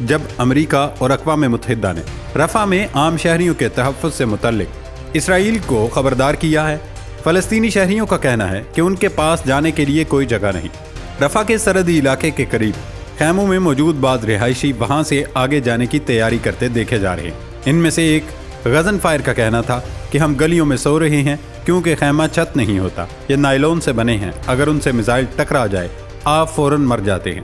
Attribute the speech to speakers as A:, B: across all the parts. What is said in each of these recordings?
A: جب امریکہ اور اقوام متحدہ نے رفح میں عام شہریوں کے تحفظ سے متعلق اسرائیل کو خبردار کیا ہے۔ فلسطینی شہریوں کا کہنا ہے کہ ان کے پاس جانے کے لیے کوئی جگہ نہیں۔ رفح کے سرحدی علاقے کے قریب خیموں میں موجود بعض رہائشی وہاں سے آگے جانے کی تیاری کرتے دیکھے جا رہے ہیں۔ ان میں سے ایک غزن فائر کا کہنا تھا کہ ہم گلیوں میں سو رہے ہیں کیونکہ خیمہ چھت نہیں ہوتا، یہ نائلون سے بنے ہیں، اگر ان سے میزائل ٹکرا جائے آپ فوراً مر جاتے ہیں۔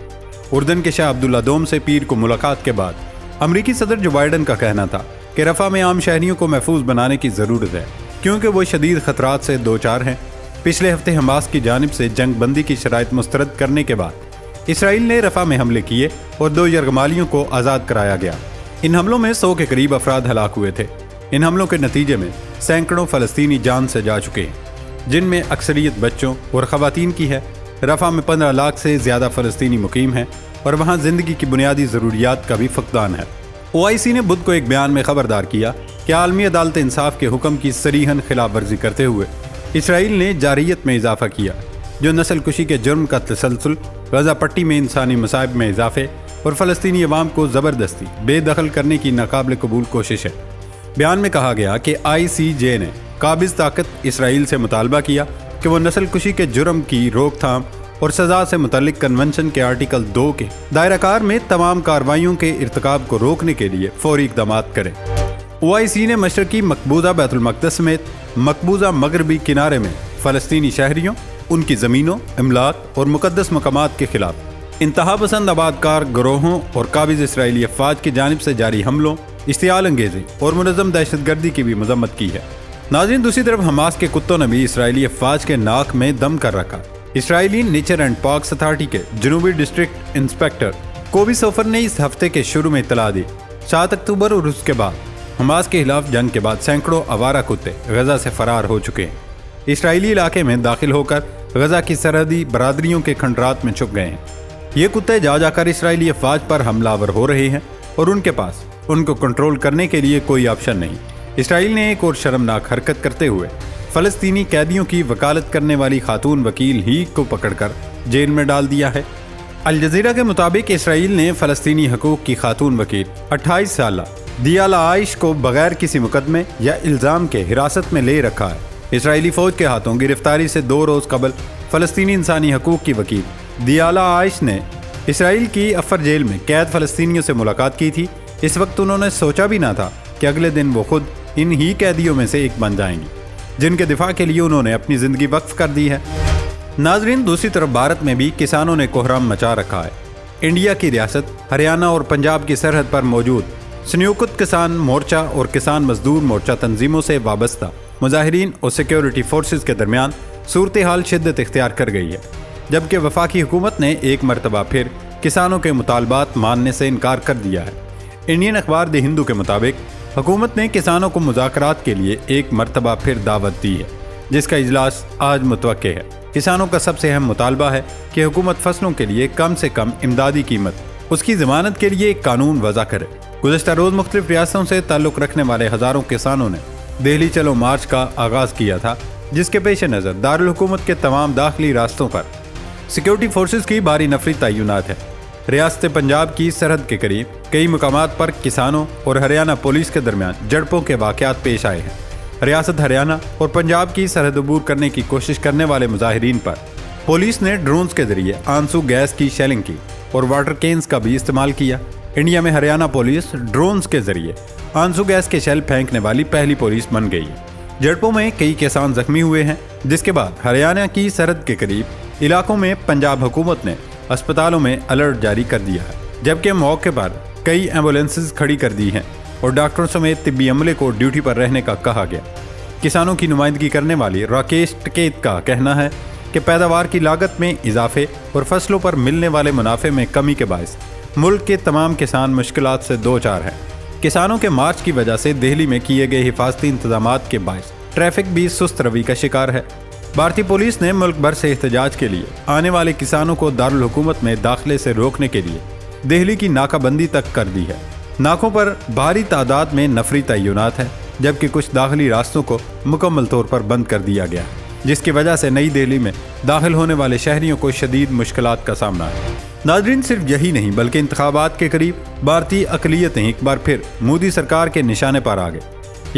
A: اردن کے شاہ عبداللہ دوم سے پیر کو ملاقات کے بعد امریکی صدر جو بائیڈن کا کہنا تھا کہ رفح میں عام شہریوں کو محفوظ بنانے کی ضرورت ہے کیونکہ وہ شدید خطرات سے دوچار ہیں۔ پچھلے ہفتے حماس کی جانب سے جنگ بندی کی شرائط مسترد کرنے کے بعد اسرائیل نے رفح میں حملے کیے اور 2 یرغمالیوں کو آزاد کرایا گیا۔ ان حملوں میں 100 کے قریب افراد ہلاک ہوئے تھے۔ ان حملوں کے نتیجے میں سینکڑوں فلسطینی جان سے جا چکے ہیں، جن میں اکثریت بچوں اور خواتین کی ہے۔ رفح میں 15 لاکھ سے زیادہ فلسطینی مقیم ہیں اور وہاں زندگی کی بنیادی ضروریات کا بھی فقدان ہے۔ OIC نے بدھ کو ایک بیان میں خبردار کیا کہ عالمی عدالت انصاف کے حکم کی صریحاً خلاف ورزی کرتے ہوئے اسرائیل نے جارحیت میں اضافہ کیا، جو نسل کشی کے جرم کا تسلسل، غزہ پٹی میں انسانی مصائب میں اضافے اور فلسطینی عوام کو زبردستی بے دخل کرنے کی ناقابل قبول کوشش ہے۔ بیان میں کہا گیا کہ ICJ نے قابض طاقت اسرائیل سے مطالبہ کیا کہ وہ نسل کشی کے جرم کی روک تھام اور سزا سے متعلق کنونشن کے آرٹیکل 2 کے دائرہ کار میں تمام کارروائیوں کے ارتکاب کو روکنے کے لیے فوری اقدامات کرے۔ OIC نے مشرقی مقبوضہ بیت المقدس سمیت مقبوضہ مغربی کنارے میں فلسطینی شہریوں، ان کی زمینوں، املاک اور مقدس مقامات کے خلاف انتہا پسند آباد کار گروہوں اور قابض اسرائیلی افواج کی جانب سے جاری حملوں، اشتعال انگیزی اور منظم دہشت گردی کی بھی مذمت کی ہے۔ ناظرین، دوسری طرف حماس کے کتوں نے بھی اسرائیلی افواج کے ناک میں دم کر رکھا۔ اسرائیلی نیچر اینڈ پارکس اتھارٹی کے جنوبی ڈسٹرکٹ انسپیکٹر کوبی سوفر نے اس ہفتے کے شروع میں اطلاع دی 7 اکتوبر اور اس کے بعد حماس کے خلاف جنگ کے بعد سینکڑوں آوارہ کتے غزہ سے فرار ہو چکے ہیں، اسرائیلی علاقے میں داخل ہو کر غزہ کی سرحدی برادریوں کے کھنڈرات میں چھپ گئے ہیں۔ یہ کتے جا کر اسرائیلی افواج پر حملہ آور ہو رہے ہیں اور ان کے پاس ان کو کنٹرول کرنے کے لیے کوئی آپشن نہیں۔ اسرائیل نے ایک اور شرمناک حرکت کرتے ہوئے فلسطینی قیدیوں کی وکالت کرنے والی خاتون وکیل ہی کو پکڑ کر جیل میں ڈال دیا ہے۔ الجزیرہ کے مطابق اسرائیل نے فلسطینی حقوق کی خاتون وکیل 28 سالہ دیالا عائش کو بغیر کسی مقدمے یا الزام کے حراست میں لے رکھا ہے۔ اسرائیلی فوج کے ہاتھوں گرفتاری سے 2 روز قبل فلسطینی انسانی حقوق کی وکیل دیالا عائش نے اسرائیل کی افر جیل میں قید فلسطینیوں سے ملاقات کی تھی۔ اس وقت انہوں نے سوچا بھی نہ تھا کہ اگلے دن وہ خود ان ہی قیدیوں میں سے ایک بن جائیں گی جن کے دفاع کے لیے انہوں نے اپنی زندگی وقف کر دی ہے۔ ناظرین، دوسری طرف بھارت میں بھی کسانوں نے کوہرام مچا رکھا ہے۔ انڈیا کی ریاست ہریانہ اور پنجاب کی سرحد پر موجود سنیوکت کسان مورچہ اور کسان مزدور مورچہ تنظیموں سے وابستہ مظاہرین اور سیکیورٹی فورسز کے درمیان صورتحال شدت اختیار کر گئی ہے، جبکہ وفاقی حکومت نے ایک مرتبہ پھر کسانوں کے مطالبات ماننے سے انکار کر دیا ہے۔ انڈین اخبار دی ہندو کے مطابق حکومت نے کسانوں کو مذاکرات کے لیے ایک مرتبہ پھر دعوت دی ہے، جس کا اجلاس آج متوقع ہے۔ کسانوں کا سب سے اہم مطالبہ ہے کہ حکومت فصلوں کے لیے کم سے کم امدادی قیمت اس کی ضمانت کے لیے ایک قانون وضع کرے۔ گزشتہ روز مختلف ریاستوں سے تعلق رکھنے والے ہزاروں کسانوں نے دہلی چلو مارچ کا آغاز کیا تھا، جس کے پیش نظر دارالحکومت کے تمام داخلی راستوں پر سیکیورٹی فورسز کی بھاری نفری تعینات ہے۔ ریاست پنجاب کی سرحد کے قریب کئی مقامات پر کسانوں اور ہریانہ پولیس کے درمیان جھڑپوں کے واقعات پیش آئے ہیں۔ ریاست ہریانہ اور پنجاب کی سرحد عبور کرنے کی کوشش کرنے والے مظاہرین پر پولیس نے ڈرونز کے ذریعے آنسو گیس کی شیلنگ کی اور واٹر کینز کا بھی استعمال کیا۔ انڈیا میں ہریانہ پولیس ڈرونز کے ذریعے آنسو گیس کے شیل پھینکنے والی پہلی پولیس بن گئی ہے۔ جھڑپوں میں کئی کسان زخمی ہوئے ہیں، جس کے بعد ہریانہ کی سرحد کے قریب علاقوں میں پنجاب حکومت نے اسپتالوں میں الرٹ جاری کر دیا ہے، جبکہ موقع پر کئی ایمبولینسز کھڑی کر دی ہیں اور ڈاکٹروں سمیت طبی عملے کو ڈیوٹی پر رہنے کا کہا گیا۔ کسانوں کی نمائندگی کرنے والی راکیش ٹکیت کا کہنا ہے کہ پیداوار کی لاگت میں اضافے اور فصلوں پر ملنے والے منافع میں کمی کے باعث ملک کے تمام کسان مشکلات سے دوچار ہیں۔ کسانوں کے مارچ کی وجہ سے دہلی میں کیے گئے حفاظتی انتظامات کے باعث ٹریفک بھی سست روی کا شکار ہے۔ بھارتی پولیس نے ملک بھر سے احتجاج کے لیے آنے والے کسانوں کو دارالحکومت میں داخلے سے روکنے کے لیے دہلی کی ناکہ بندی تک کر دی ہے۔ ناکوں پر بھاری تعداد میں نفری تعینات ہیں، جبکہ کچھ داخلی راستوں کو مکمل طور پر بند کر دیا گیا، جس کی وجہ سے نئی دہلی میں داخل ہونے والے شہریوں کو شدید مشکلات کا سامنا ہے۔ ناظرین، صرف یہی نہیں بلکہ انتخابات کے قریب بھارتی اقلیتیں ایک بار پھر مودی سرکار کے نشانے پر آ گئے۔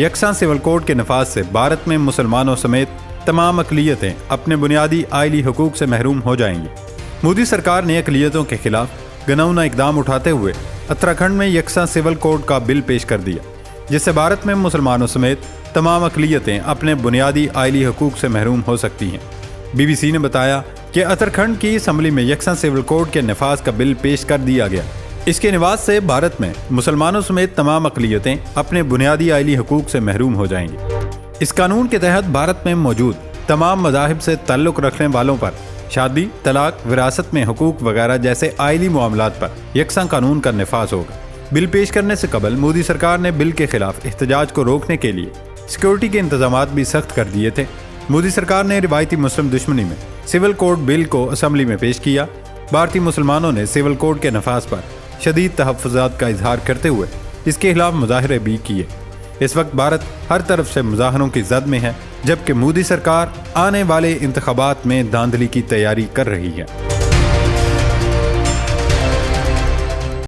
A: یکساں سول کوڈ کے نفاذ سے بھارت میں مسلمانوں سمیت تمام اقلیتیں اپنے بنیادی آئلی حقوق سے محروم ہو جائیں گی۔ مودی سرکار نے اقلیتوں کے خلاف گناؤنا اقدام اٹھاتے ہوئے اتراکھنڈ میں یکساں سول کوڈ کا بل پیش کر دیا، جس سے بھارت میں مسلمانوں سمیت تمام اقلیتیں اپنے بنیادی آئلی حقوق سے محروم ہو سکتی ہیں۔ بی بی سی نے بتایا کہ اتراکھنڈ کی اسمبلی میں یکساں سول کوڈ کے نفاذ کا بل پیش کر دیا گیا۔ اس کے نفاذ سے بھارت میں مسلمانوں سمیت تمام اقلیتیں اپنے بنیادی آئلی حقوق سے محروم ہو جائیں گی۔ اس قانون کے تحت بھارت میں موجود تمام مذاہب سے تعلق رکھنے والوں پر شادی، طلاق، وراثت میں حقوق وغیرہ جیسے آئلی معاملات پر یکساں قانون کا نفاذ ہوگا۔ بل پیش کرنے سے قبل مودی سرکار نے بل کے خلاف احتجاج کو روکنے کے لیے سیکورٹی کے انتظامات بھی سخت کر دیے تھے۔ مودی سرکار نے روایتی مسلم دشمنی میں سول کوڈ بل کو اسمبلی میں پیش کیا۔ بھارتی مسلمانوں نے سول کوڈ کے نفاذ پر شدید تحفظات کا اظہار کرتے ہوئے اس کے خلاف مظاہرے بھی کیے۔ اس وقت بھارت ہر طرف سے مظاہروں کی زد میں ہے، جبکہ مودی سرکار آنے والے انتخابات میں دھاندلی کی تیاری کر رہی ہے۔